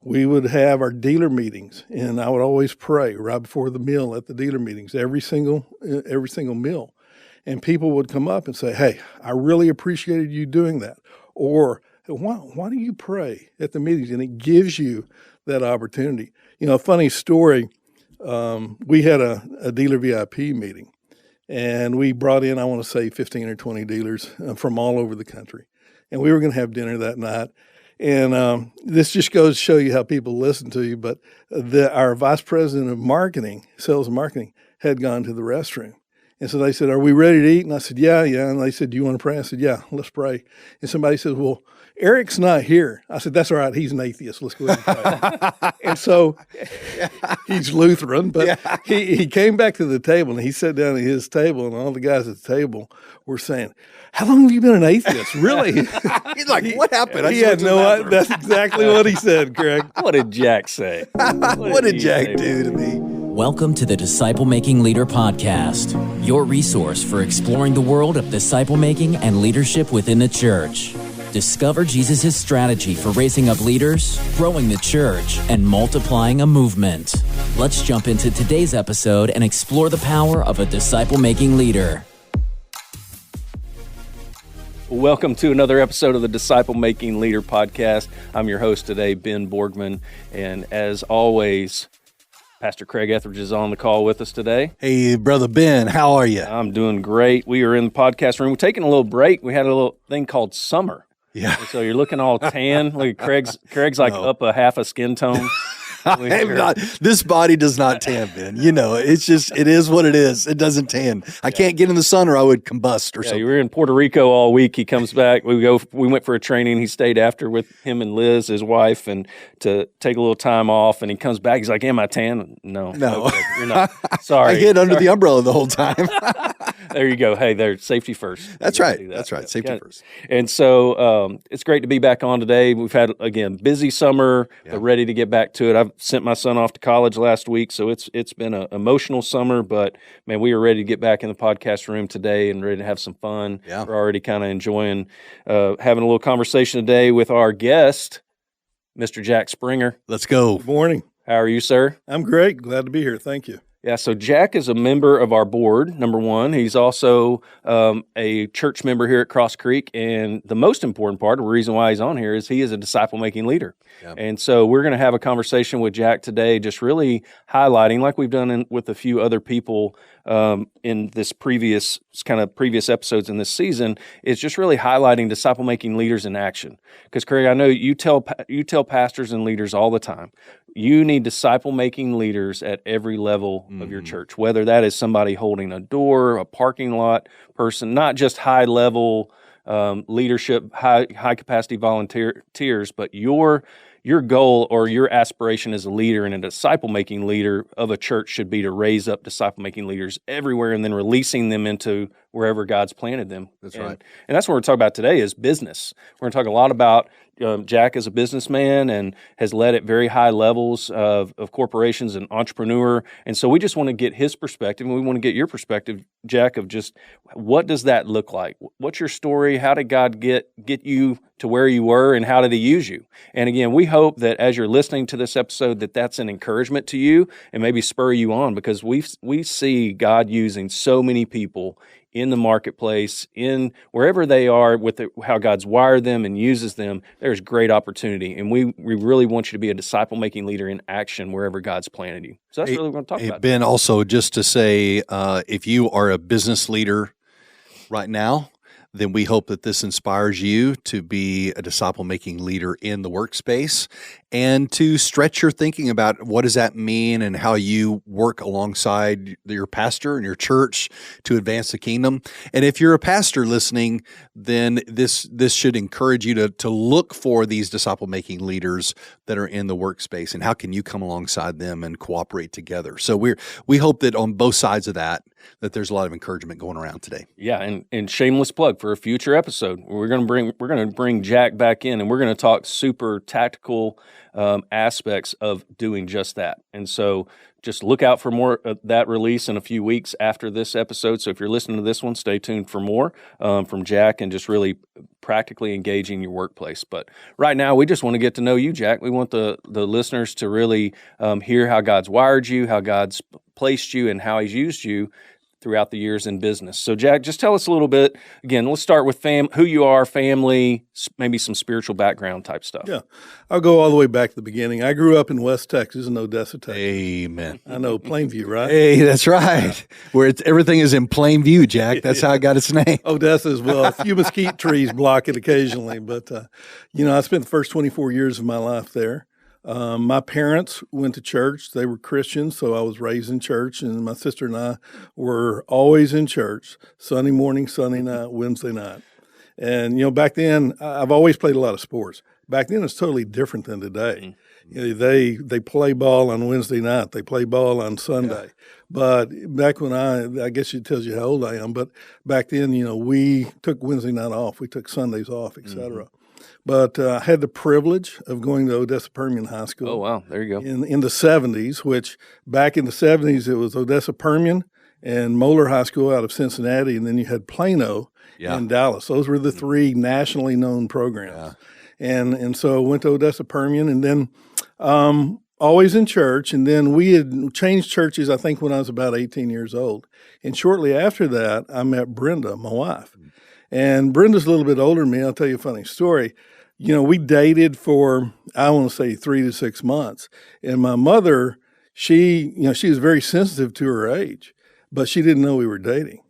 we would have our dealer meetings, and I would always pray right before the meal at the dealer meetings, every single meal. And people would come up and say, hey, I really appreciated you doing that. Or why do you pray at the meetings? And it gives you that opportunity. A funny story, we had a dealer VIP meeting, and we brought in, I want to say 15 or 20 dealers from all over the country. And we were going to have dinner that night. And this just goes to show you how people listen to you. But our vice president of marketing, sales and marketing, had gone to the restroom. And so they said, are we ready to eat? And I said, yeah. And they said, do you want to pray? I said, yeah, let's pray. And somebody said, well, Eric's not here. I said, that's all right. He's an atheist. Let's go ahead and pray. And so he's Lutheran, but he came back to the table, and he sat down at his table, and all the guys at the table were saying, how long have you been an atheist? Really? He's like, what happened? He had no idea. That's exactly what he said, Craig. What did Jack say? What did Jack do to me? Welcome to the Disciple Making Leader Podcast, your resource for exploring the world of disciple making and leadership within the church. Discover Jesus' strategy for raising up leaders, growing the church, and multiplying a movement. Let's jump into today's episode and explore the power of a disciple making leader. Welcome to another episode of the Disciple Making Leader Podcast. I'm your host today, Ben Borgman, and as always, Pastor Craig Etheredge is on the call with us today. Hey, Brother Ben, how are you? I'm doing great. We are in the podcast room. We're taking a little break. We had a little thing called summer. Yeah. And so you're looking all tan. Look at Craig's like up a half a skin tone. This body does not tan, Ben. It is what it is. It doesn't tan. I can't get in the sun or I would combust or something. You were in Puerto Rico all week. He comes back. We went for a training. He stayed after with him and Liz, his wife, and to take a little time off. And he comes back. He's like, am I tan? No. Okay, you're not. Sorry. I hid under the umbrella the whole time. There you go. Hey, there's safety first. That's right. That's right. Safety first. And so it's great to be back on today. We've had, again, busy summer, but ready to get back to it. I've sent my son off to college last week, so it's been an emotional summer, but man, we are ready to get back in the podcast room today and ready to have some fun. Yeah. We're already kind of enjoying having a little conversation today with our guest, Mr. Jack Springer. Let's go. Good morning. How are you, sir? I'm great. Glad to be here. Thank you. Yeah, so Jack is a member of our board, number one. He's also a church member here at Cross Creek, and the most important part, the reason why he's on here, is he is a disciple-making leader. Yeah. And so we're going to have a conversation with Jack today, just really highlighting, like we've done with a few other people in this previous episodes in this season, is just really highlighting disciple-making leaders in action. Because, Craig, I know you tell pastors and leaders all the time, you need disciple-making leaders at every level of your church, whether that is somebody holding a door, a parking lot person, not just high-level leadership, high-capacity volunteers, but your goal or your aspiration as a leader and a disciple-making leader of a church should be to raise up disciple-making leaders everywhere and then releasing them into wherever God's planted them. That's right. And that's what we're talking about today is business. We're going to talk a lot about Jack is a businessman and has led at very high levels of corporations and entrepreneur. And so we just want to get his perspective, and we want to get your perspective, Jack, of just what does that look like? What's your story? How did God get you to where you were, and how did he use you? And again, we hope that as you're listening to this episode, that's an encouragement to you and maybe spur you on, because we see God using so many people in the marketplace, in wherever they are, with how God's wired them and uses them. There's great opportunity, and we really want you to be a disciple-making leader in action wherever God's planted you. So that's really what we're going to talk about. Ben, also just to say, if you are a business leader right now, then we hope that this inspires you to be a disciple-making leader in the workspace and to stretch your thinking about what does that mean and how you work alongside your pastor and your church to advance the kingdom. And if you're a pastor listening, then this should encourage you to look for these disciple-making leaders that are in the workspace and how can you come alongside them and cooperate together. So we hope that on both sides of that there's a lot of encouragement going around today. Yeah, and shameless plug for a future episode. We're going to bring Jack back in, and we're going to talk super tactical aspects of doing just that. And so just look out for more of that release in a few weeks after this episode. So if you're listening to this one, stay tuned for more from Jack and just really practically engaging your workplace. But right now, we just want to get to know you, Jack. We want the listeners to really hear how God's wired you, how God's placed you, and how He's used you throughout the years in business. So, Jack, just tell us a little bit. Again, let's start with who you are, family, maybe some spiritual background type stuff. Yeah, I'll go all the way back to the beginning. I grew up in West Texas, in Odessa, Texas. Amen. I know Plainview, right? Hey, that's right. Where everything is in plain view, Jack. That's how it got its name. Odessa as well. A few mesquite trees block it occasionally, but I spent the first 24 years of my life there. My parents went to church. They were Christians, so I was raised in church, and my sister and I were always in church, Sunday morning, Sunday night, Wednesday night. And, back then, I've always played a lot of sports. Back then, it's totally different than today. They play ball on Wednesday night. They play ball on Sunday. Yeah. But back when I guess it tells you how old I am, but back then, we took Wednesday night off. We took Sundays off, et cetera. Mm-hmm. But I had the privilege of going to Odessa Permian High School. Oh, wow. There you go. In the 70s, which back in the 70s, it was Odessa Permian and Moeller High School out of Cincinnati, and then you had Plano in Dallas. Those were the three nationally known programs. Yeah. And so I went to Odessa Permian, and then always in church. And then we had changed churches, I think, when I was about 18 years old. And shortly after that, I met Brenda, my wife. And Brenda's a little bit older than me. I'll tell you a funny story. We dated for, I want to say 3 to 6 months. And my mother, she was very sensitive to her age, but she didn't know we were dating.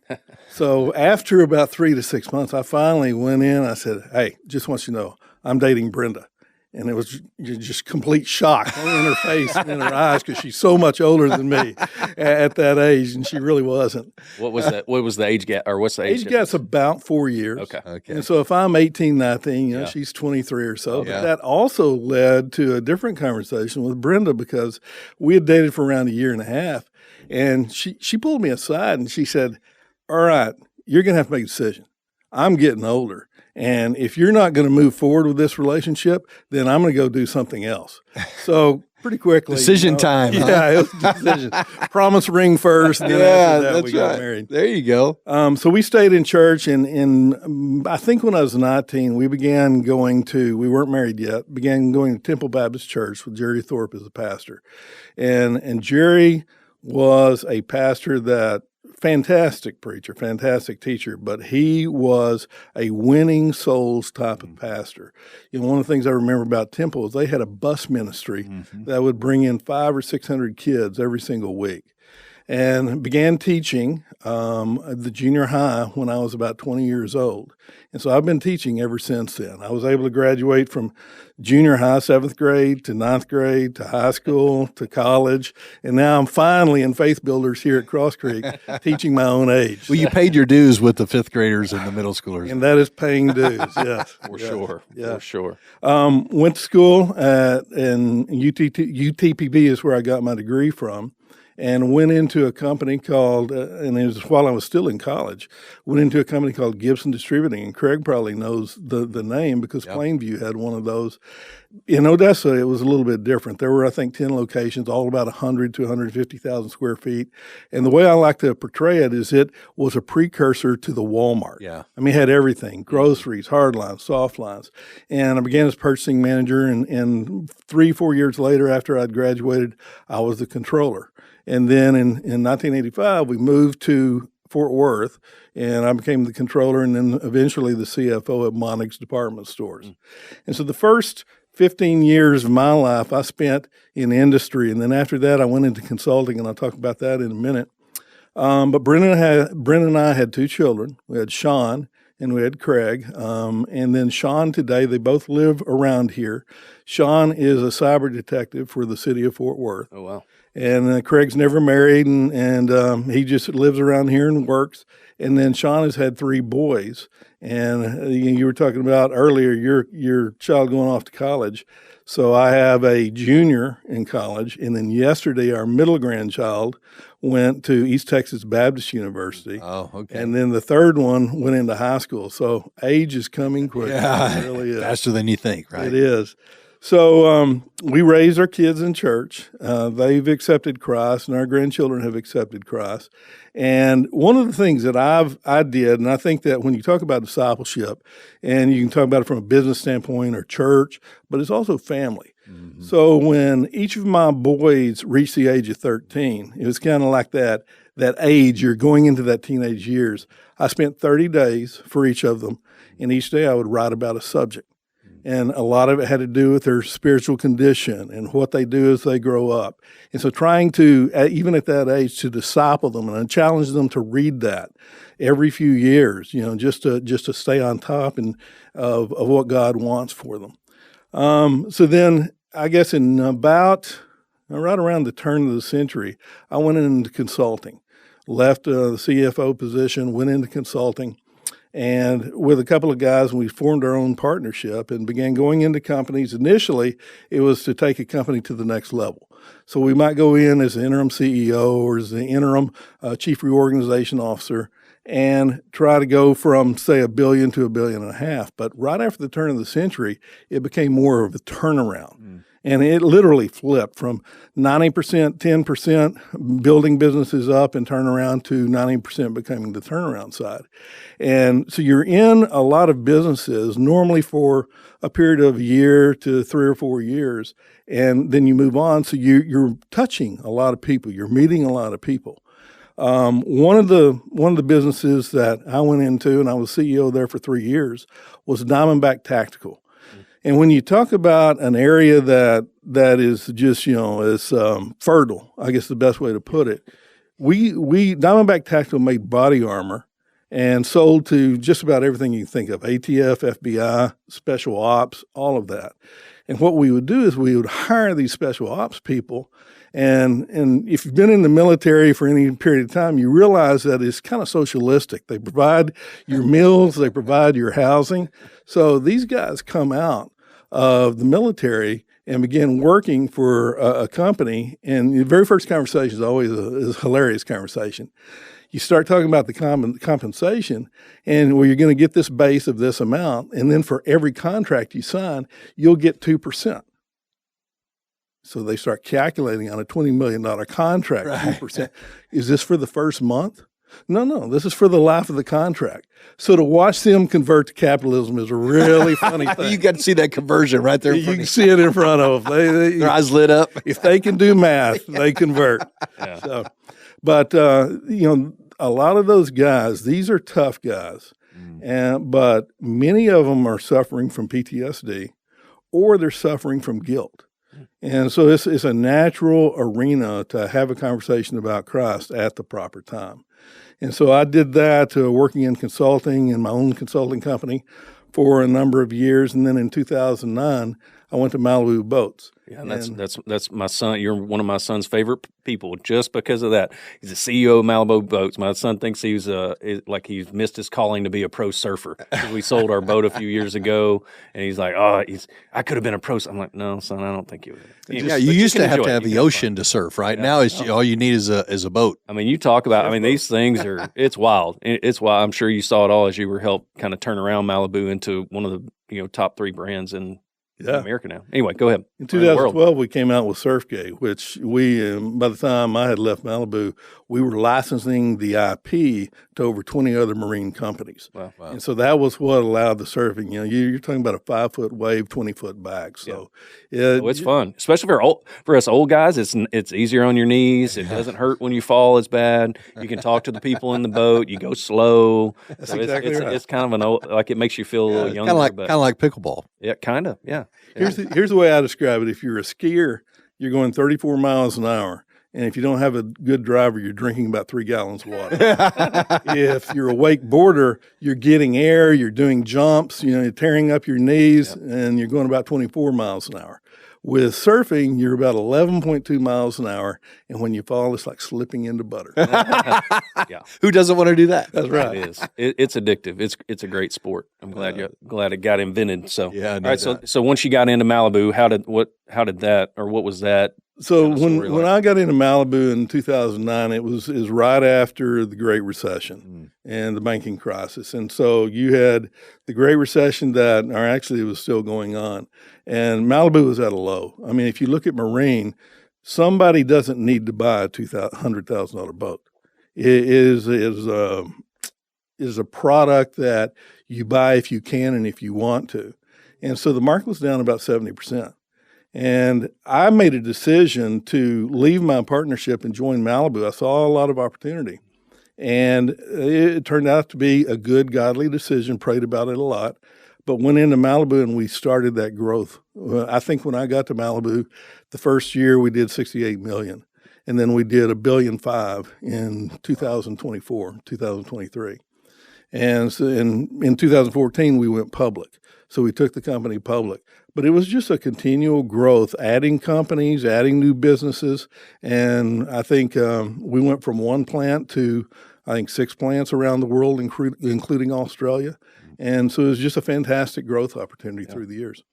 So after about 3 to 6 months, I finally went in. I said, "Hey, just want you to know, I'm dating Brenda." And it was just complete shock in her face and in her eyes because she's so much older than me at that age, and she really wasn't. What was that? What was the age gap, or what's the age? Age gap's about 4 years. Okay. And so if I'm 18, 19, she's 23 or so. But that also led to a different conversation with Brenda because we had dated for around a year and a half, and she pulled me aside and she said, "All right, you're going to have to make a decision. I'm getting older. And if you're not going to move forward with this relationship, then I'm going to go do something else." So pretty quickly. Decision time. Yeah, huh? It was a decision. Promise ring first, and then after that we got married. There you go. So we stayed in church, and I think when I was 19, we began going to, we weren't married yet, began going to Temple Baptist Church with Jerry Thorpe as the pastor. And Jerry was a pastor that, fantastic preacher, fantastic teacher, but he was a winning souls type of pastor. One of the things I remember about Temple is they had a bus ministry that would bring in 500 or 600 kids every single week. And began teaching the junior high when I was about 20 years old. And so I've been teaching ever since then. I was able to graduate from junior high, 7th grade, to 9th grade, to high school, to college. And now I'm finally in Faith Builders here at Cross Creek teaching my own age. Well, you paid your dues with the 5th graders and the middle schoolers. And that is paying dues, yes. For sure. For sure. Went to school in UTPB is where I got my degree from. And went into a company called, and it was while I was still in college, went into a company called Gibson Distributing. And Craig probably knows the name because Plainview had one of those. In Odessa, it was a little bit different. There were, I think, 10 locations, all about 100 to 150,000 square feet. And the way I like to portray it is it was a precursor to the Walmart. Yeah. I mean, it had everything, groceries, hard lines, soft lines. And I began as purchasing manager, and 3-4 years later, after I'd graduated, I was the controller. And then in 1985, we moved to Fort Worth, and I became the controller and then eventually the CFO at Monig's Department Stores. And so the first 15 years of my life I spent in industry, and then after that I went into consulting, and I'll talk about that in a minute. But Brenda and I had 2 children. We had Sean and we had Craig. And then Sean today, they both live around here. Sean is a cyber detective for the city of Fort Worth. Oh, wow. And Craig's never married, and he just lives around here and works. And then Sean has had 3 boys. And you were talking about earlier your child going off to college. So I have a junior in college, and then yesterday our middle grandchild went to East Texas Baptist University. Oh, okay. And then the third one went into high school. So age is coming quick. Yeah, it really is. faster than you think, right? It is. So we raised our kids in church. They've accepted Christ, and our grandchildren have accepted Christ. And one of the things that I did, and I think that when you talk about discipleship, and you can talk about it from a business standpoint or church, but it's also family. Mm-hmm. So when each of my boys reached the age of 13, it was kind of like that age, you're going into that teenage years. I spent 30 days for each of them, and each day I would write about a subject. And a lot of it had to do with their spiritual condition and what they do as they grow up. And so trying to, even at that age, to disciple them and challenge them to read that every few years, just to stay on top of what God wants for them. So then I guess in about right around the turn of the century, I went into consulting, left the CFO position, went into consulting. And with a couple of guys, we formed our own partnership and began going into companies. Initially, it was to take a company to the next level. So we might go in as the interim CEO or as the interim chief reorganization officer and try to go from, say, $1 billion to $1.5 billion. But right after the turn of the century, it became more of a turnaround. Mm. And it literally flipped from 90%, 10% building businesses up and turn around to 90% becoming the turnaround side. And so you're in a lot of businesses normally for a period of a year to 3 or 4 years, and then you move on. So you're touching a lot of people. You're meeting a lot of people. One of the businesses that I went into, and I was CEO there for 3 years, was Diamondback Tactical. And when you talk about an area that is just, is fertile, I guess the best way to put it, we Diamondback Tactical made body armor and sold to just about everything you can think of, ATF, FBI, special ops, all of that. And what we would do is we would hire these special ops people. And if you've been in the military for any period of time, you realize that it's kind of socialistic. They provide your meals, they provide your housing. So these guys come out of the military and begin working for a company. And the very first conversation is always a hilarious conversation. You start talking about the compensation, and you're going to get this base of this amount, and then for every contract you sign, you'll get 2%. So they start calculating on a $20 million contract, right. 2%. Is this for the first month? No, this is for the life of the contract. So to watch them convert to capitalism is a really funny thing. You got to see that conversion right there. You can see it in front of them. Their eyes lit up. If they can do math, they convert. Yeah. So, but, a lot of those guys, these are tough guys, but many of them are suffering from PTSD or they're suffering from guilt. And so it's a natural arena to have a conversation about Christ at the proper time. And so I did that working in consulting in my own consulting company for a number of years. And then in 2009, I went to Malibu Boats. Yeah, and that's my son. You're one of my son's favorite people just because of that. He's the CEO of Malibu Boats. My son thinks he's like he's missed his calling to be a pro surfer. We sold our boat a few years ago, and he's like, I could have been a pro. I'm like, no, son, I don't think you would. You used to have to have the ocean to surf, right? Yeah. Now all you need is a boat. I mean, you talk about. These things it's wild. It's wild. I'm sure you saw it all as you were helped kind of turn around Malibu into one of the top 3 brands in America now. Anyway, go ahead. In 2012, we came out with Surfgate, which by the time I had left Malibu, we were licensing the IP to over 20 other marine companies. Wow. And so that was what allowed the surfing. You're talking about a 5-foot wave, 20-foot back. So it's fun, especially for us old guys. It's easier on your knees. It doesn't hurt when you fall as bad. You can talk to the people in the boat. You go slow. That's exactly right. It's kind of it makes you feel a little younger. Kind of like pickleball. Yeah, kind of. Yeah. Here's the way I describe it. If you're a skier, you're going 34 miles an hour. And if you don't have a good driver, you're drinking about 3 gallons of water. If you're a wakeboarder, you're getting air, you're doing jumps, you're tearing up your knees, and you're going about 24 miles an hour. With surfing, you're about 11.2 miles an hour, and when you fall, it's like slipping into butter. Yeah. Who doesn't want to do that? That's right. It is. It's addictive. It's a great sport. I'm glad it got invented. So yeah. All right. So once you got into Malibu, what was that? So Kind of story when like? I got into Malibu in 2009, it was right after the Great Recession and the banking crisis. And so you had the Great Recession or actually it was still going on, and Malibu was at a low. I mean, if you look at Marine, somebody doesn't need to buy a $100,000 boat. It is a product that you buy if you can and if you want to. And so the market was down about 70%. And I made a decision to leave my partnership and join Malibu. I saw a lot of opportunity. And it turned out to be a good, godly decision, prayed about it a lot, but went into Malibu and we started that growth. I think when I got to Malibu, the first year we did $68 million. And then we did $1.5 billion in 2024, 2023. And so in 2014, we went public. So we took the company public. But it was just a continual growth, adding companies, adding new businesses. And I think we went from one plant to, I think, 6 plants around the world, including Australia. And so it was just a fantastic growth opportunity through the years.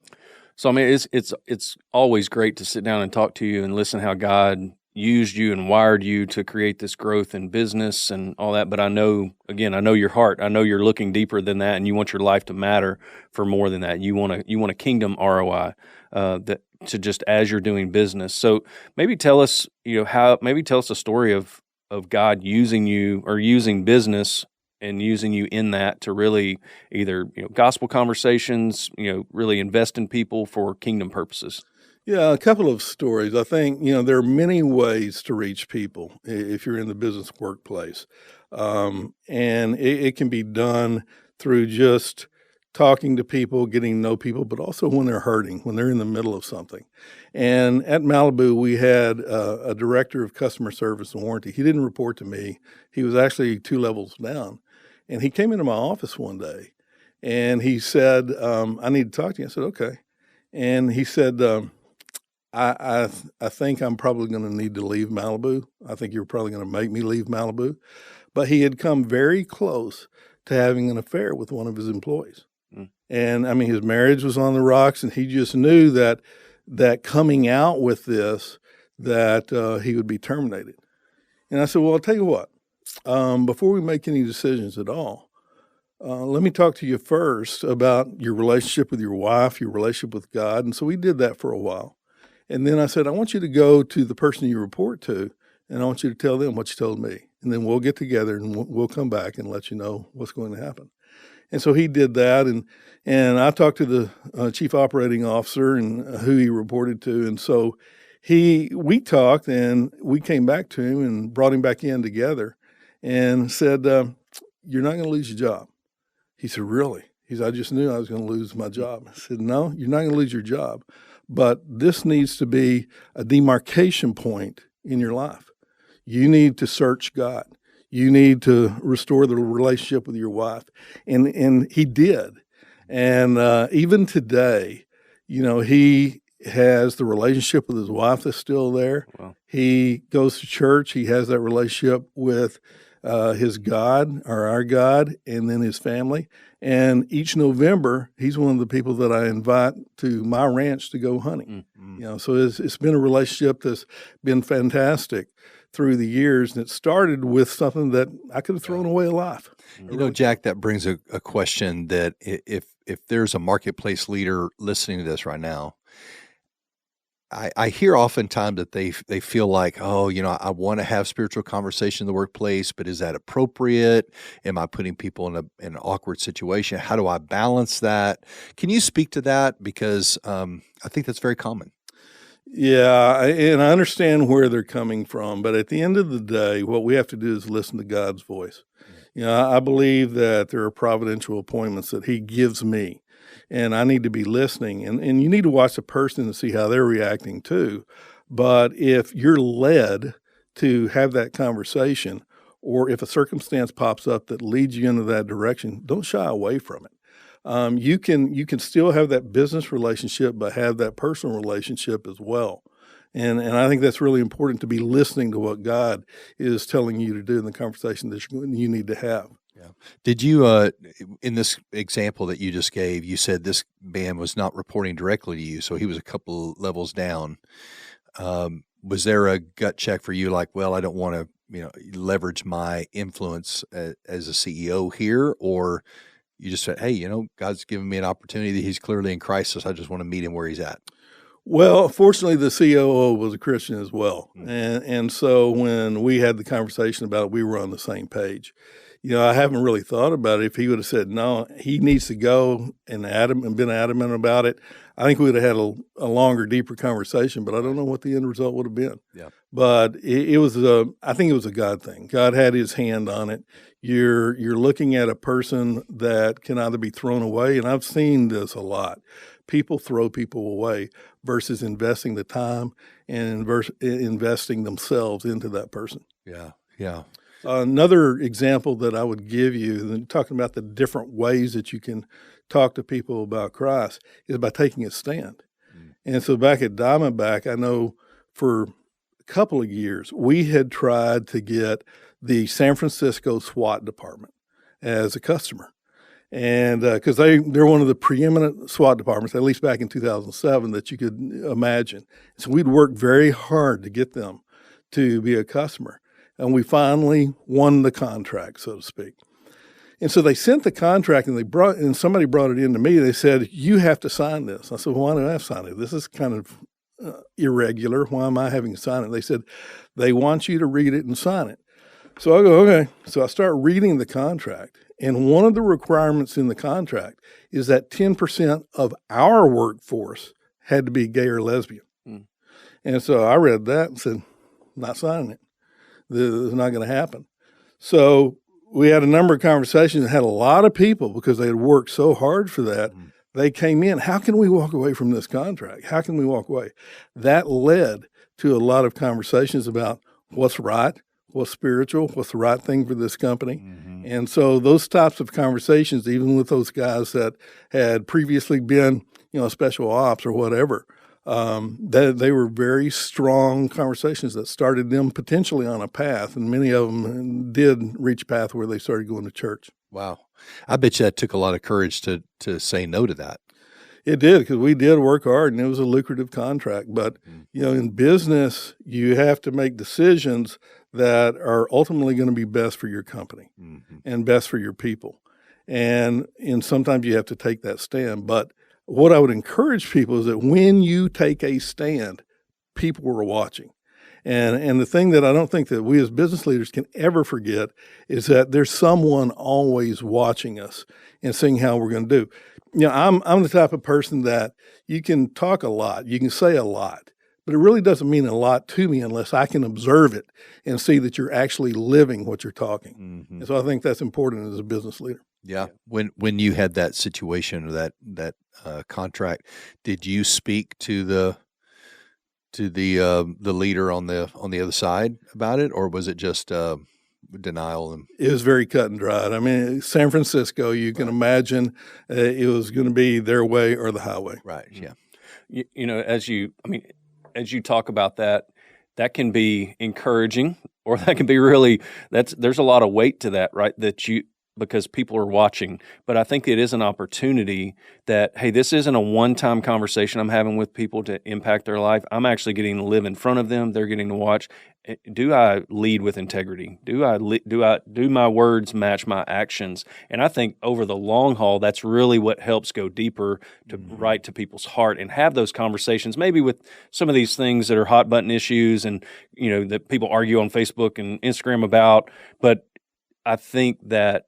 So I mean, it's always great to sit down and talk to you and listen how God used you and wired you to create this growth in business and all that. But I know your heart. I know you're looking deeper than that, and you want your life to matter for more than that. You want a kingdom ROI that to just as you're doing business. So maybe tell us, tell us a story of God using you or using business and using you in that to really either gospel conversations, really invest in people for kingdom purposes. Yeah, a couple of stories. I think, there are many ways to reach people if you're in the business workplace. And it can be done through just talking to people, getting to know people, but also when they're hurting, when they're in the middle of something. And at Malibu, we had a director of customer service and warranty. He didn't report to me. He was actually 2 levels down. And he came into my office one day and he said, I need to talk to you. I said, okay. And he said, I think I'm probably going to need to leave Malibu. I think you're probably going to make me leave Malibu. But he had come very close to having an affair with one of his employees. And I mean, his marriage was on the rocks, and he just knew that coming out with this, that he would be terminated. And I said, well, I'll tell you what, before we make any decisions at all, let me talk to you first about your relationship with your wife, your relationship with God. And so we did that for a while. And then I said, I want you to go to the person you report to, and I want you to tell them what you told me. And then we'll get together and we'll come back and let you know what's going to happen. And so he did that. And I talked to the chief operating officer and who he reported to. And so we talked and we came back to him and brought him back in together and said, you're not going to lose your job. He said, really? He said, I just knew I was going to lose my job. I said, no, you're not going to lose your job. But this needs to be a demarcation point in your life. You need to search God. You need to restore the relationship with your wife. And he did. And even today, he has the relationship with his wife that's still there. Wow. He goes to church. He has that relationship with his God, or our God, and then his family. And each November, he's one of the people that I invite to my ranch to go hunting. Mm-hmm. So it's been a relationship that's been fantastic through the years. And it started with something that I could have thrown away a life. Jack, that brings a question that if there's a marketplace leader listening to this right now, I hear oftentimes that they feel like, I want to have spiritual conversation in the workplace, but is that appropriate? Am I putting people in an awkward situation? How do I balance that? Can you speak to that? Because I think that's very common. Yeah, and I understand where they're coming from, but at the end of the day, what we have to do is listen to God's voice. I believe that there are providential appointments that he gives me. And I need to be listening. And you need to watch the person and see how they're reacting too. But if you're led to have that conversation, or if a circumstance pops up that leads you into that direction, don't shy away from it. You can still have that business relationship, but have that personal relationship as well. And I think that's really important, to be listening to what God is telling you to do in the conversation that you need to have. Yeah. Did you, in this example that you just gave, you said this man was not reporting directly to you, so he was a couple levels down. Was there a gut check for you, like, well, I don't want to, leverage my influence as a CEO here, or you just said, hey, God's given me an opportunity that He's clearly in crisis. I just want to meet Him where He's at. Well, fortunately, the COO was a Christian as well. And so when we had the conversation about it, we were on the same page. I haven't really thought about it. If he would have said, no, he needs to go and been adamant about it, I think we would have had a longer, deeper conversation, but I don't know what the end result would have been. Yeah. But it was I think it was a God thing. God had His hand on it. You're looking at a person that can either be thrown away, and I've seen this a lot. People throw people away versus investing the time and investing themselves into that person. Yeah, yeah. Another example that I would give you, talking about the different ways that you can talk to people about Christ, is by taking a stand. And so back at Diamondback, I know for a couple of years, we had tried to get the San Francisco SWAT department as a customer. And because they're one of the preeminent SWAT departments, at least back in 2007, that you could imagine. So we'd worked very hard to get them to be a customer. And we finally won the contract, so to speak. And so they sent the contract, and somebody brought it in to me. They said, you have to sign this. I said, well, why do I have to sign it? This is kind of irregular. Why am I having to sign it? They said, they want you to read it and sign it. So I go, okay. So I start reading the contract. And one of the requirements in the contract is that 10% of our workforce had to be gay or lesbian. And so I read that and said, not signing it. This is not going to happen. So we had a number of conversations and had a lot of people, because they had worked so hard for that, they came in, how can we walk away from this contract? How can we walk away? That led to a lot of conversations about what's right, what's spiritual, what's the right thing for this company. And so those types of conversations, even with those guys that had previously been, special ops or whatever, they were very strong conversations that started them potentially on a path, and many of them did reach a path where they started going to church. Wow. I bet you that took a lot of courage to say no to that. It did, because we did work hard, and it was a lucrative contract. But, in business, you have to make decisions that are ultimately going to be best for your company and best for your people. And sometimes you have to take that stand. But what I would encourage people is that when you take a stand, people are watching. And the thing that I don't think that we as business leaders can ever forget is that there's someone always watching us and seeing how we're going to do. I'm the type of person that you can talk a lot, you can say a lot, but it really doesn't mean a lot to me unless I can observe it and see that you're actually living what you're talking. And so I think that's important as a business leader. Yeah. When you had that situation or that contract, did you speak to the leader on the other side about it, or was it just denial? It was very cut and dried. I mean, San Francisco, you can imagine it was going to be their way or the highway. Right. Yeah. As you talk about that can be encouraging, or that can be really, there's a lot of weight to that, right? Because people are watching. But I think it is an opportunity that, hey, this isn't a one-time conversation I'm having with people to impact their life. I'm actually getting to live in front of them. They're getting to watch. Do I lead with integrity? Do my words match my actions? And I think over the long haul, that's really what helps go deeper to right to people's heart and have those conversations, maybe with some of these things that are hot button issues and, that people argue on Facebook and Instagram about. But I think that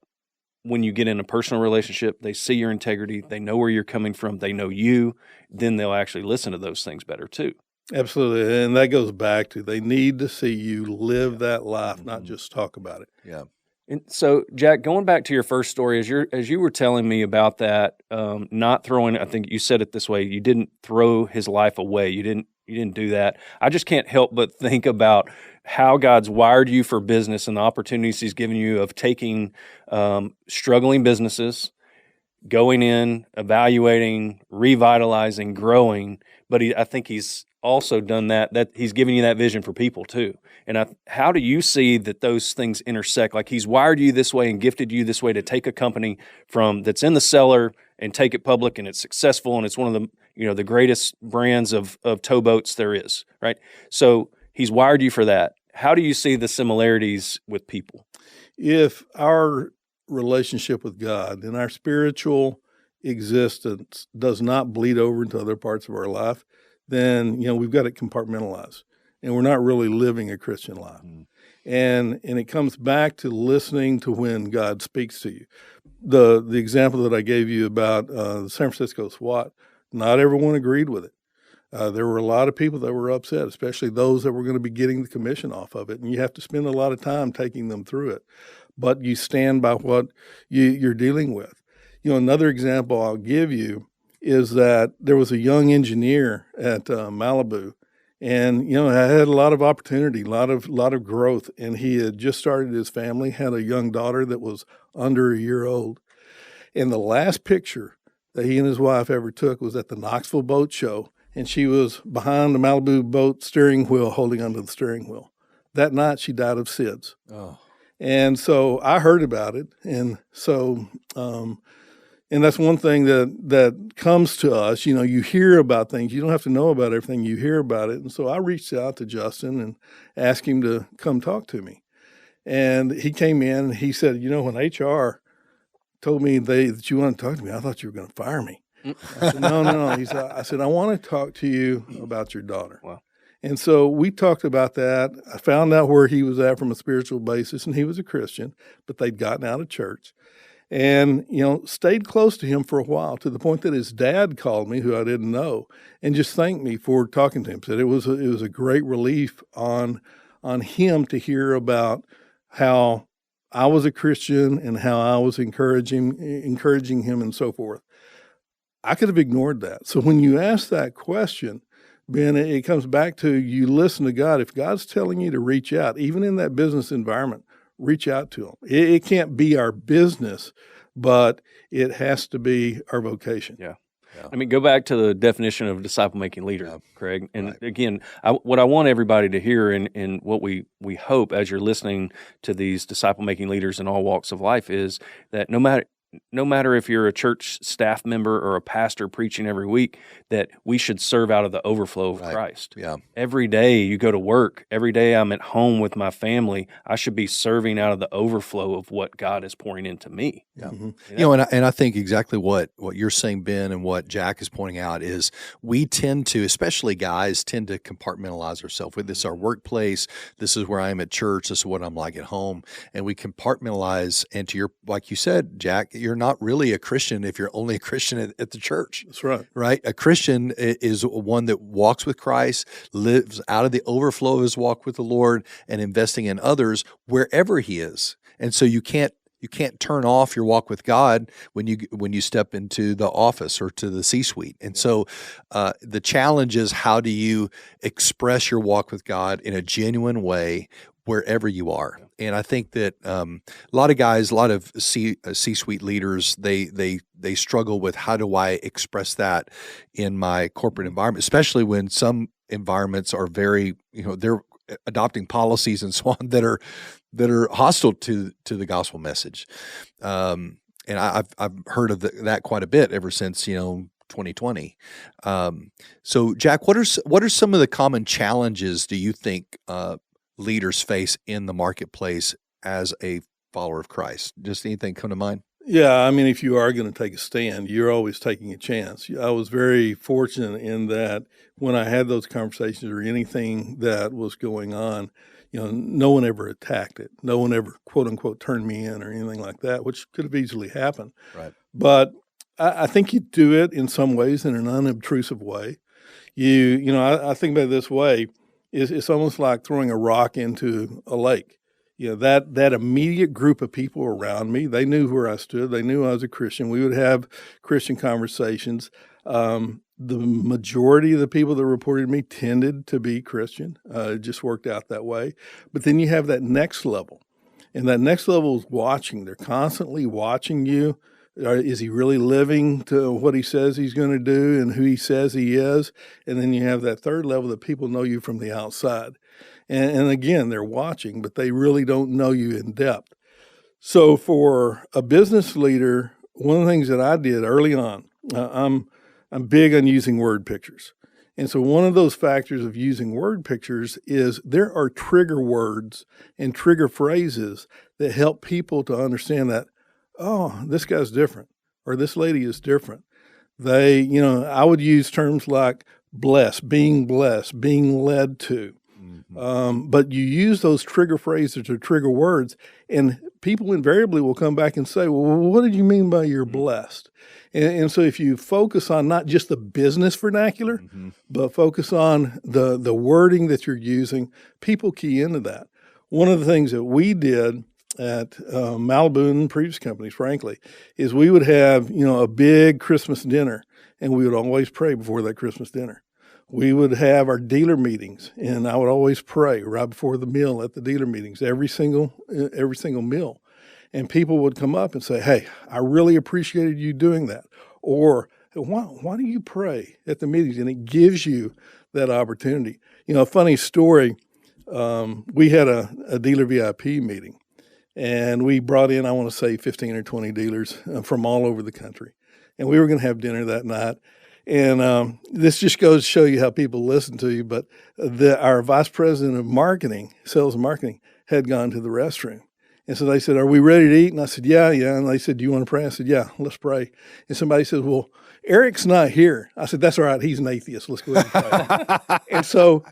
when you get in a personal relationship, they see your integrity, they know where you're coming from, they know you, then they'll actually listen to those things better too. Absolutely. And that goes back to they need to see you live that life, not just talk about it. Yeah. And so, Jack, going back to your first story, as you were telling me about that, not throwing, I think you said it this way, you didn't throw his life away. You didn't do that. I just can't help but think about how God's wired you for business and the opportunities He's given you of taking struggling businesses, going in, evaluating, revitalizing, growing. But I think He's also done that He's given you that vision for people too. And how do you see that those things intersect? Like He's wired you this way and gifted you this way to take a company from that's in the cellar and take it public, and it's successful, and it's one of the the greatest brands of towboats there is, right? So he's wired you for that. How do you see the similarities with people? If our relationship with God and our spiritual existence does not bleed over into other parts of our life, then we've got it compartmentalized, and we're not really living a Christian life. And it comes back to listening to when God speaks to you. The example that I gave you about the San Francisco SWAT, not everyone agreed with it. There were a lot of people that were upset, especially those that were going to be getting the commission off of it, and you have to spend a lot of time taking them through it. But you stand by what you're dealing with. Another example I'll give you is that there was a young engineer at Malibu, and had a lot of opportunity, a lot of growth, and he had just started his family, had a young daughter that was under a year old. And the last picture that he and his wife ever took was at the Knoxville Boat Show, and she was behind the Malibu boat steering wheel, holding onto the steering wheel. That night, she died of SIDS. Oh. And so I heard about it, and so and that's one thing that comes to us. You hear about things. You don't have to know about everything. You hear about it. And so I reached out to Justin and asked him to come talk to me. And he came in and he said, when HR told me that you wanted to talk to me, I thought you were going to fire me. I said, no. I said, I want to talk to you about your daughter. Wow. And so we talked about that. I found out where he was at from a spiritual basis, and he was a Christian, but they'd gotten out of church. And, stayed close to him for a while, to the point that his dad called me, who I didn't know, and just thanked me for talking to him. Said it was a great relief on him to hear about how I was a Christian and how I was encouraging him and so forth. I could have ignored that. So when you ask that question, Ben, it comes back to you listen to God. If God's telling you to reach out, even in that business environment, reach out to him. It can't be our business, but it has to be our vocation. Yeah. I mean, go back to the definition of disciple-making leader, Craig. And again, what I want everybody to hear and what we hope as you're listening to these disciple-making leaders in all walks of life is that no matter if you're a church staff member or a pastor preaching every week, that we should serve out of the overflow of Christ. Yeah. Every day you go to work, every day I'm at home with my family, I should be serving out of the overflow of what God is pouring into me. Yeah. And I think exactly what you're saying, Ben, and what Jack is pointing out is we tend to, especially guys, tend to compartmentalize ourselves. This is our workplace. This is where I am at church. This is what I'm like at home. And we compartmentalize. And to your, like you said, Jack, you're not really a Christian if you're only a Christian at the church. That's right. Right? A Christian is one that walks with Christ, lives out of the overflow of his walk with the Lord, and investing in others wherever he is. And so you can't turn off your walk with God when you step into the office or to the C-suite. And so the challenge is, how do you express your walk with God in a genuine way wherever you are? And I think that a lot of guys, a lot of C-suite leaders, they struggle with, how do I express that in my corporate environment, especially when some environments are very, they're adopting policies and so on that are hostile to the gospel message. And I've heard of that quite a bit ever since 2020. So Jack, what are some of the common challenges do you think leaders face in the marketplace as a follower of Christ? Just anything come to mind? Yeah, I mean, if you are going to take a stand, you're always taking a chance. I was very fortunate in that when I had those conversations or anything that was going on, no one ever attacked it. No one ever, quote unquote, turned me in or anything like that, which could have easily happened. Right. But I think you do it in some ways in an unobtrusive way. I think about it this way. It's almost like throwing a rock into a lake. That immediate group of people around me, they knew where I stood. They knew I was a Christian. We would have Christian conversations. The majority of the people that reported me tended to be Christian. It just worked out that way. But then you have that next level. And that next level is watching. They're constantly watching you. Is he really living to what he says he's going to do and who he says he is? And then you have that third level that people know you from the outside. And again, they're watching, but they really don't know you in depth. So for a business leader, one of the things that I did early on, I'm big on using word pictures. And so one of those factors of using word pictures is there are trigger words and trigger phrases that help people to understand that, oh, this guy's different or this lady is different. I would use terms like blessed, being led to. But you use those trigger phrases or trigger words, and people invariably will come back and say, well, what did you mean by you're blessed? And so if you focus on not just the business vernacular, but focus on the wording that you're using, people key into that. One of the things that we did at Malibu and previous companies, frankly, is we would have, a big Christmas dinner, and we would always pray before that Christmas dinner. We would have our dealer meetings, and I would always pray right before the meal at the dealer meetings, every single meal. And people would come up and say, hey, I really appreciated you doing that. Or why do you pray at the meetings? And it gives you that opportunity. A funny story, we had a dealer VIP meeting, and we brought in, I want to say 15 or 20 dealers from all over the country. And we were going to have dinner that night. And this just goes to show you how people listen to you. But our vice president of marketing, sales and marketing, had gone to the restroom. And so they said, are we ready to eat? And I said, yeah. And they said, do you want to pray? I said, yeah, let's pray. And somebody said, well, Eric's not here. I said, that's all right. He's an atheist. Let's go ahead and pray. And so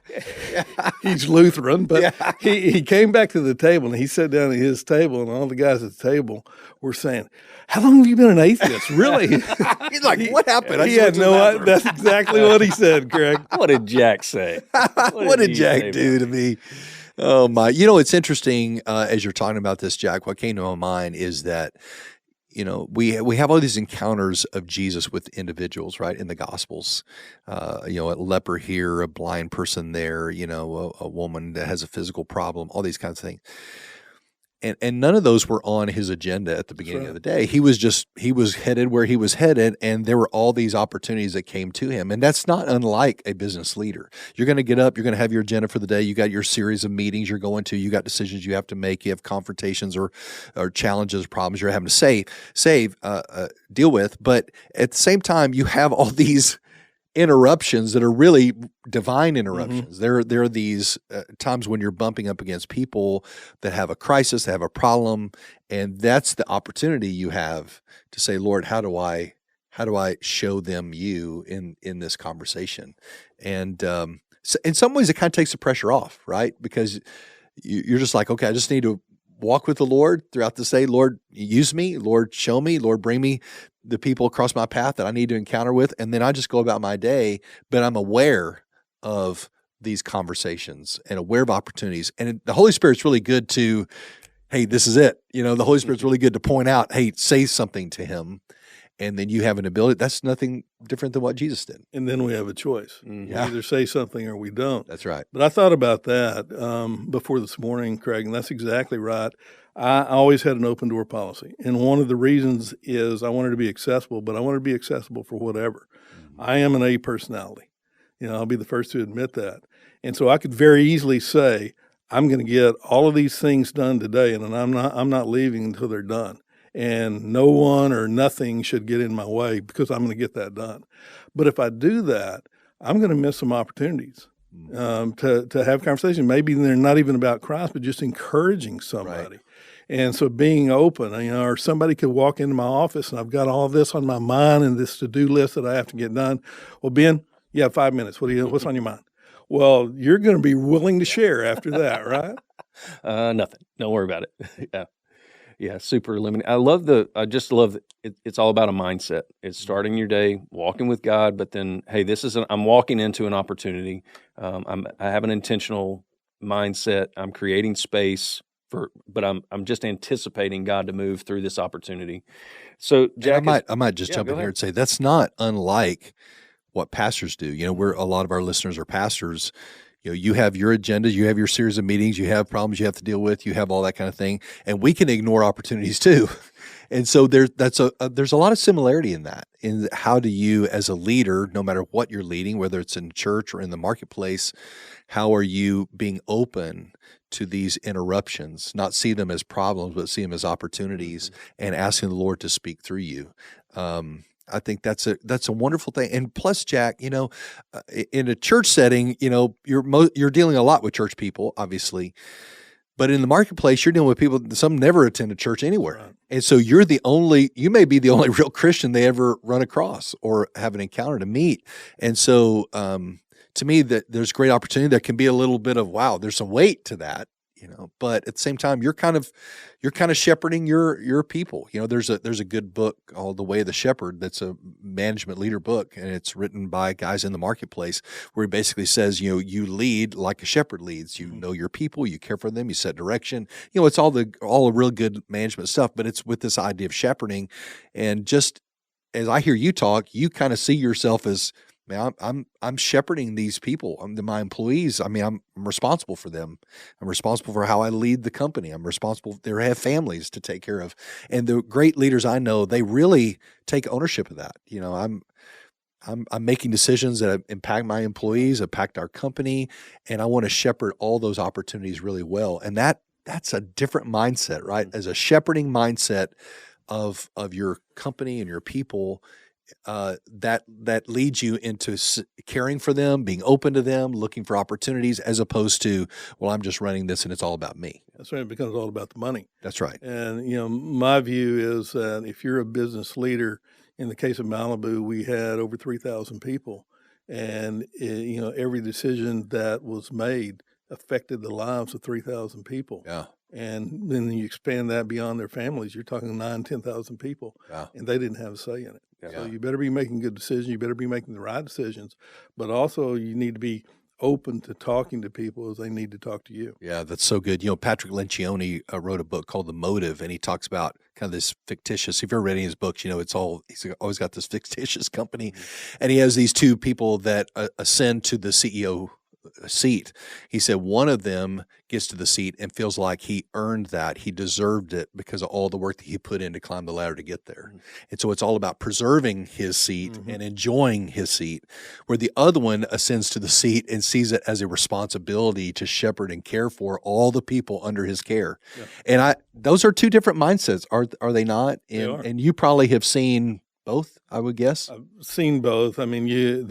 he's Lutheran, but he came back to the table, and he sat down at his table, and all the guys at the table were saying, how long have you been an atheist? Really? He's like, what happened? He had no idea. That's exactly what he said, Craig. What did Jack say? What did Jack do to me? Oh, my. It's interesting as you're talking about this, Jack, what came to my mind is that, we have all these encounters of Jesus with individuals, right, in the Gospels. A leper here, a blind person there, a woman that has a physical problem, all these kinds of things. And none of those were on his agenda at the beginning of the day. He was headed where he was headed, and there were all these opportunities that came to him. And that's not unlike a business leader. You're going to get up, you're going to have your agenda for the day. You got your series of meetings you're going to, you got decisions you have to make, you have confrontations or challenges, problems you're having to deal with. But at the same time, you have all these interruptions that are really divine interruptions. There are these times when you're bumping up against people that have a crisis, that have a problem, and that's the opportunity you have to say, Lord, how do I show them you in this conversation? And so in some ways, it kind of takes the pressure off, right? Because you're just like, okay, I just need to walk with the Lord throughout this day. Lord, use me. Lord, show me. Lord, bring me the people across my path that I need to encounter with. And then I just go about my day, but I'm aware of these conversations and aware of opportunities. And the Holy Spirit's really good to, hey, this is it. The Holy Spirit's really good to point out, hey, say something to him. And then you have an ability. That's nothing different than what Jesus did. And then we have a choice. We either say something or we don't. That's right. But I thought about that before this morning, Craig, and that's exactly right. I always had an open door policy. And one of the reasons is I wanted to be accessible, but I wanted to be accessible for whatever. I am an A personality. I'll be the first to admit that. And so I could very easily say, I'm going to get all of these things done today, and I'm not leaving until they're done. And no one or nothing should get in my way because I'm going to get that done. But if I do that, I'm going to miss some opportunities to have conversation. Maybe they're not even about Christ, but just encouraging somebody. Right. And so being open, or somebody could walk into my office and I've got all this on my mind and this to-do list that I have to get done. Well, Ben, you have 5 minutes. What's on your mind? Well, you're going to be willing to share after that, right? Nothing. Don't worry about it. Yeah, super limiting. I just love it's all about a mindset. It's starting your day, walking with God, but then, hey, I'm walking into an opportunity. I have an intentional mindset. I'm creating space but I'm just anticipating God to move through this opportunity. So, Jack, I might just jump in here and say that's not unlike what pastors do. A lot of our listeners are pastors. You have your agendas, you have your series of meetings, you have problems you have to deal with, you have all that kind of thing, and we can ignore opportunities too. And so there's a lot of similarity in that. In how do you, as a leader, no matter what you're leading, whether it's in church or in the marketplace, how are you being open to these interruptions? Not see them as problems, but see them as opportunities, and asking the Lord to speak through you. I think that's a wonderful thing. And plus, Jack, in a church setting, you're dealing a lot with church people, obviously. But in the marketplace, you're dealing with people, some never attend a church anywhere. Right. And so you may be the only real Christian they ever run across or have an encounter to meet. And so to me, that there's great opportunity. There can be a little bit of, wow, there's some weight to that, but at the same time, you're kind of shepherding your people. There's a good book called The Way of the Shepherd that's a management leader book, and it's written by guys in the marketplace, where he basically says, you lead like a shepherd leads. You know your people, you care for them, you set direction. It's all the real good management stuff, but it's with this idea of shepherding. And just as I hear you talk, you kind of see yourself as, man, I'm shepherding these people. My employees. I mean, I'm responsible for them. I'm responsible for how I lead the company. I'm responsible. They have families to take care of. And the great leaders I know, they really take ownership of that. I'm making decisions that impact my employees, impact our company, and I want to shepherd all those opportunities really well. And that's a different mindset, right? As a shepherding mindset of your company and your people. That leads you into caring for them, being open to them, looking for opportunities, as opposed to, well, I'm just running this and it's all about me. That's right. It becomes all about the money. That's right. And, my view is that if you're a business leader, in the case of Malibu, we had over 3,000 people, and, every decision that was made affected the lives of 3,000 people. Yeah. And then you expand that beyond their families, you're talking 10,000 people, and they didn't have a say in it. Yeah. So you better be making good decisions. You better be making the right decisions, but also you need to be open to talking to people as they need to talk to you. Yeah, that's so good. Patrick Lencioni wrote a book called The Motive, and he talks about kind of this fictitious, if you're reading his books, he's always got this fictitious company, and he has these two people that ascend to the CEO seat. He said one of them gets to the seat and feels like he earned that. He deserved it because of all the work that he put in to climb the ladder to get there. Mm-hmm. And so it's all about preserving his seat and enjoying his seat, where the other one ascends to the seat and sees it as a responsibility to shepherd and care for all the people under his care. Yeah. And those are two different mindsets, are they not? They are. And you probably have seen both, I would guess. I've seen both. I mean,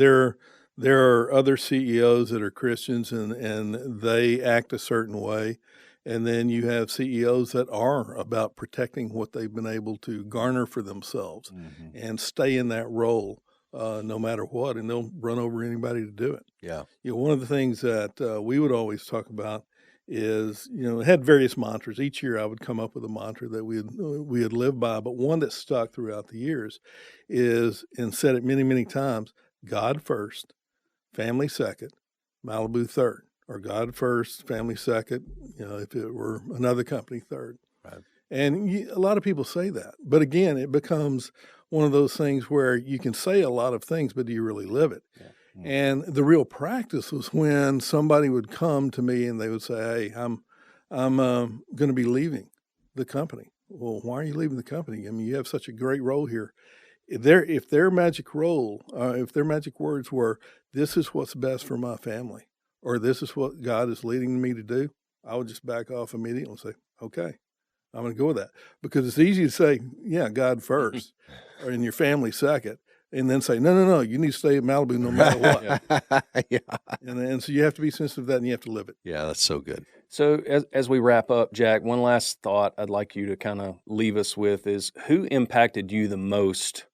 there are other CEOs that are Christians and they act a certain way. And then you have CEOs that are about protecting what they've been able to garner for themselves and stay in that role no matter what. And they'll run over anybody to do it. Yeah. One of the things that we would always talk about is, it had various mantras. Each year I would come up with a mantra that we had lived by. But one that stuck throughout the years is, and said it many, many times, God first, family second, Malibu third, or God first, family second, if it were another company third. Right. And a lot of people say that. But again, it becomes one of those things where you can say a lot of things, but do you really live it? Yeah. Mm-hmm. And the real practice was when somebody would come to me and they would say, hey, I'm going to be leaving the company. Well, why are you leaving the company? I mean, you have such a great role here. If their magic words were, this is what's best for my family, or this is what God is leading me to do, I would just back off immediately and say, okay, I'm going to go with that. Because it's easy to say, yeah, God first, or in your family second, and then say, no, you need to stay at Malibu no matter what. Yeah. And so you have to be sensitive to that and you have to live it. Yeah, that's so good. So as we wrap up, Jack, one last thought I'd like you to kind of leave us with is, who impacted you the most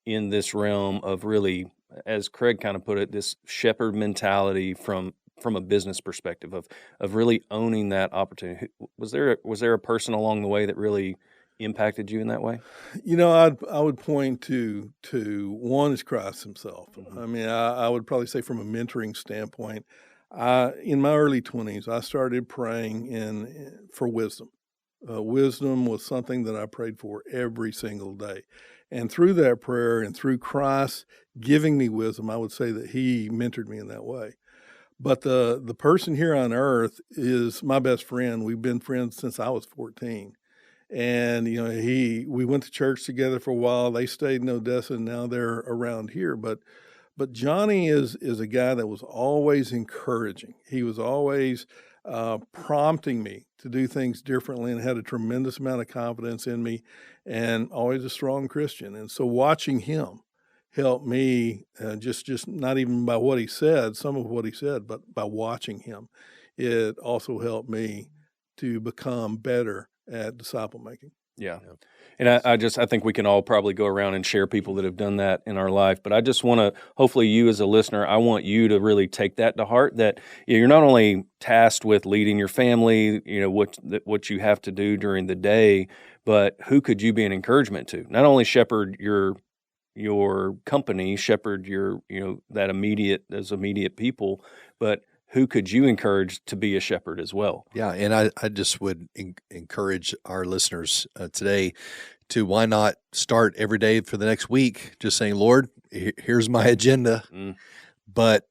in this realm of really, as Craig kind of put it, this shepherd mentality from a business perspective of really owning that opportunity? Was there a person along the way that really impacted you in that way? I would point to one is Christ himself. Mm-hmm. I mean, I would probably say from a mentoring standpoint, in my early 20s, I started praying for wisdom. Wisdom was something that I prayed for every single day. And through that prayer and through Christ giving me wisdom, I would say that he mentored me in that way. But the person here on earth is my best friend. We've been friends since I was 14. And, we went to church together for a while. They stayed in Odessa, and now they're around here. But Johnny is a guy that was always encouraging. He was always prompting me to do things differently, and had a tremendous amount of confidence in me, and always a strong Christian. And so watching him helped me, just not even by what he said, some of what he said, but by watching him, it also helped me to become better at disciple making. Yeah. And I think we can all probably go around and share people that have done that in our life. But I just want to, hopefully you as a listener, I want you to really take that to heart, that you're not only tasked with leading your family, what you have to do during the day, but who could you be an encouragement to? Not only shepherd your company, shepherd those immediate people, but who could you encourage to be a shepherd as well? Yeah, and I just would encourage our listeners today to, why not start every day for the next week just saying, Lord, here's my agenda, but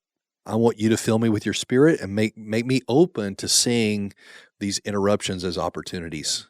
I want you to fill me with your Spirit and make me open to seeing these interruptions as opportunities.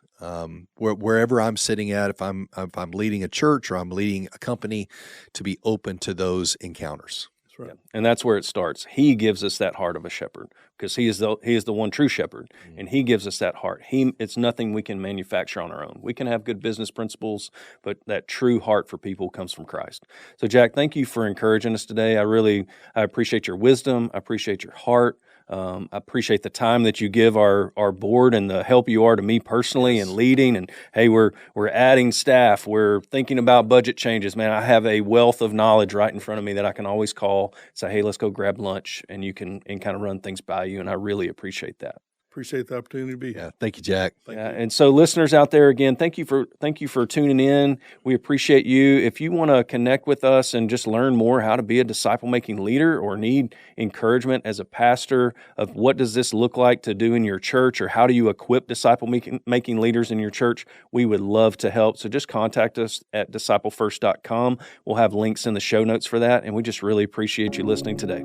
Wherever I'm sitting at, if I'm leading a church or I'm leading a company, to be open to those encounters. Right. Yeah. And that's where it starts. He gives us that heart of a shepherd, because he is the one true shepherd, and he gives us that heart. It's nothing we can manufacture on our own. We can have good business principles, but that true heart for people comes from Christ. So Jack, thank you for encouraging us today. I appreciate your wisdom. I appreciate your heart. I appreciate the time that you give our board and the help you are to me personally and leading. And hey, we're adding staff. We're thinking about budget changes. Man, I have a wealth of knowledge right in front of me that I can always call, say, hey, let's go grab lunch, and you can kind of run things by you. And I really appreciate that. Appreciate the opportunity to be here. Yeah, thank you, Jack. Thank you. And so listeners out there, again, thank you for tuning in. We appreciate you. If you want to connect with us and just learn more how to be a disciple-making leader, or need encouragement as a pastor of what does this look like to do in your church, or how do you equip disciple-making leaders in your church, we would love to help. So just contact us at disciplefirst.com. We'll have links in the show notes for that, and we just really appreciate you listening today.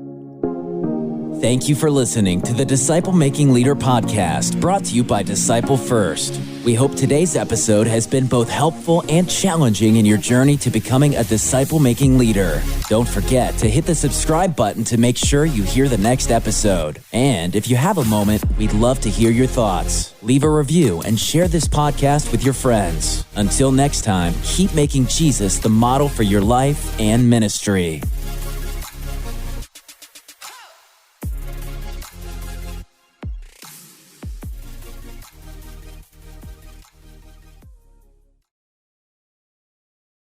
Thank you for listening to the Disciple Making Leader podcast, brought to you by Disciple First. We hope today's episode has been both helpful and challenging in your journey to becoming a disciple-making leader. Don't forget to hit the subscribe button to make sure you hear the next episode. And if you have a moment, we'd love to hear your thoughts. Leave a review and share this podcast with your friends. Until next time, keep making Jesus the model for your life and ministry.